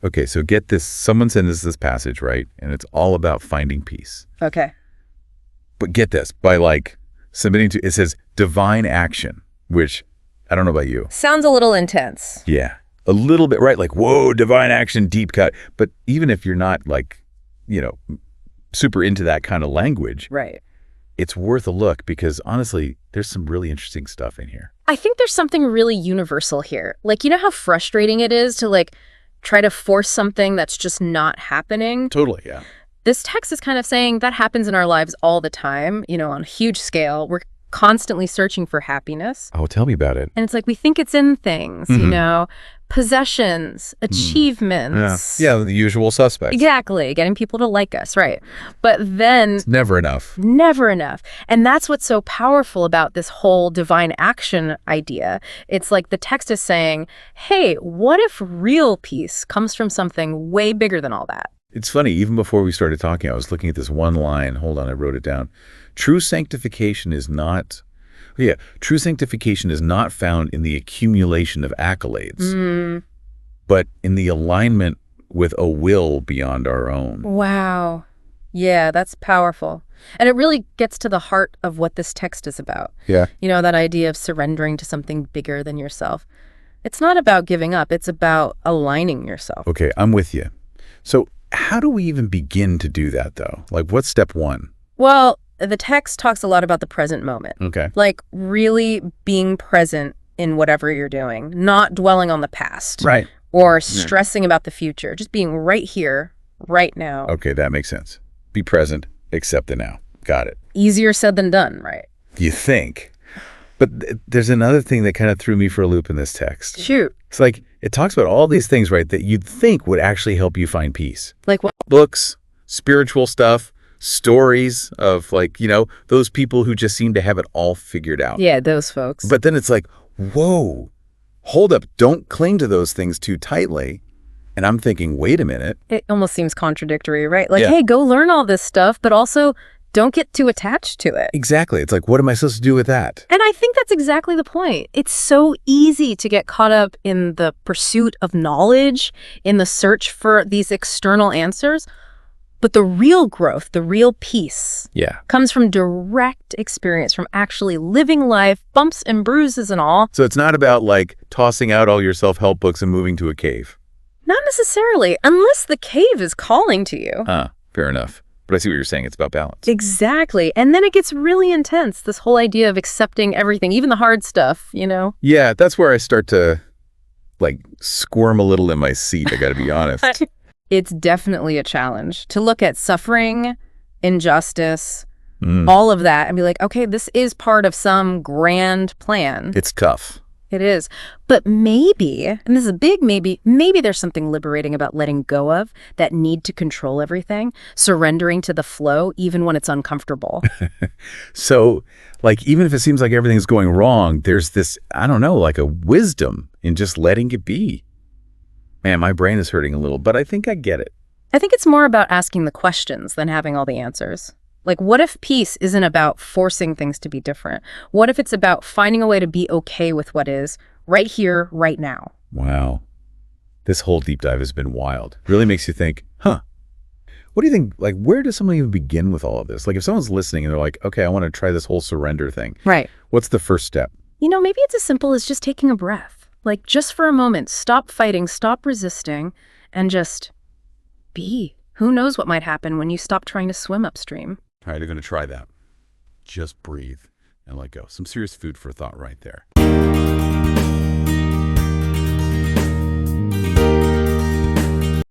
Okay, so get this. Someone sent us this passage, right? And it's all about finding peace. Okay. But get this, by like submitting to, it says divine action, which I don't know about you. Sounds a little intense. Yeah, a little bit, right? Like, whoa, divine action, deep cut. But even if you're not like, super into that kind of language, right, it's worth a look because honestly, there's some really interesting stuff in here. I think there's something really universal here. Like, you know how frustrating it is to like try to force something that's just not happening? Totally, yeah. This text is kind of saying that happens in our lives all the time, on a huge scale. We're constantly searching for happiness. Oh, tell me about it. And it's like we think it's in things, possessions, achievements. Yeah, the usual suspects. Exactly, getting people to like us, right. But then... It's never enough. Never enough. And that's what's so powerful about this whole divine action idea. It's like the text is saying, hey, what if real peace comes from something way bigger than all that? It's funny, even before we started talking, I was looking at this one line. Hold on, I wrote it down. True sanctification is not found in the accumulation of accolades, but in the alignment with a will beyond our own. Wow. Yeah, that's powerful. And it really gets to the heart of what this text is about. Yeah. That idea of surrendering to something bigger than yourself. It's not about giving up. It's about aligning yourself. Okay, I'm with you. So how do we even begin to do that, though? Like, what's step one? Well, the text talks a lot about the present moment. Okay. Like really being present in whatever you're doing, not dwelling on the past. Right. Or stressing about the future, just being right here, right now. Okay, that makes sense. Be present, accept the now. Got it. Easier said than done, right? You think. But there's another thing that kind of threw me for a loop in this text. Shoot. It's like, it talks about all these things, right, that you'd think would actually help you find peace. Like what? Books, spiritual stuff, stories of like, those people who just seem to have it all figured out. Yeah, those folks. But then it's like, whoa, hold up, don't cling to those things too tightly. And I'm thinking, wait a minute. It almost seems contradictory, right? Like, hey, go learn all this stuff, but also don't get too attached to it. Exactly. It's like, what am I supposed to do with that? And I think that's exactly the point. It's so easy to get caught up in the pursuit of knowledge, in the search for these external answers. But the real growth, the real peace, comes from direct experience, from actually living life, bumps and bruises and all. So it's not about like tossing out all your self-help books and moving to a cave. Not necessarily, unless the cave is calling to you. Fair enough. But I see what you're saying. It's about balance. Exactly. And then it gets really intense, this whole idea of accepting everything, even the hard stuff, Yeah, that's where I start to like squirm a little in my seat, I got to be honest. It's definitely a challenge to look at suffering, injustice, all of that, and be like, okay, this is part of some grand plan. It's tough. It is. But maybe, and this is a big maybe there's something liberating about letting go of that need to control everything, surrendering to the flow, even when it's uncomfortable. So, like, even if it seems like everything's going wrong, there's this, I don't know, like a wisdom in just letting it be. Man, my brain is hurting a little, but I think I get it. I think it's more about asking the questions than having all the answers. Like, what if peace isn't about forcing things to be different? What if it's about finding a way to be okay with what is right here, right now? Wow. This whole deep dive has been wild. Really makes you think, what do you think, like, where does someone even begin with all of this? Like, if someone's listening and they're like, okay, I want to try this whole surrender thing. Right. What's the first step? Maybe it's as simple as just taking a breath. Like, just for a moment, stop fighting, stop resisting, and just be. Who knows what might happen when you stop trying to swim upstream? All right, I'm going to try that. Just breathe and let go. Some serious food for thought right there.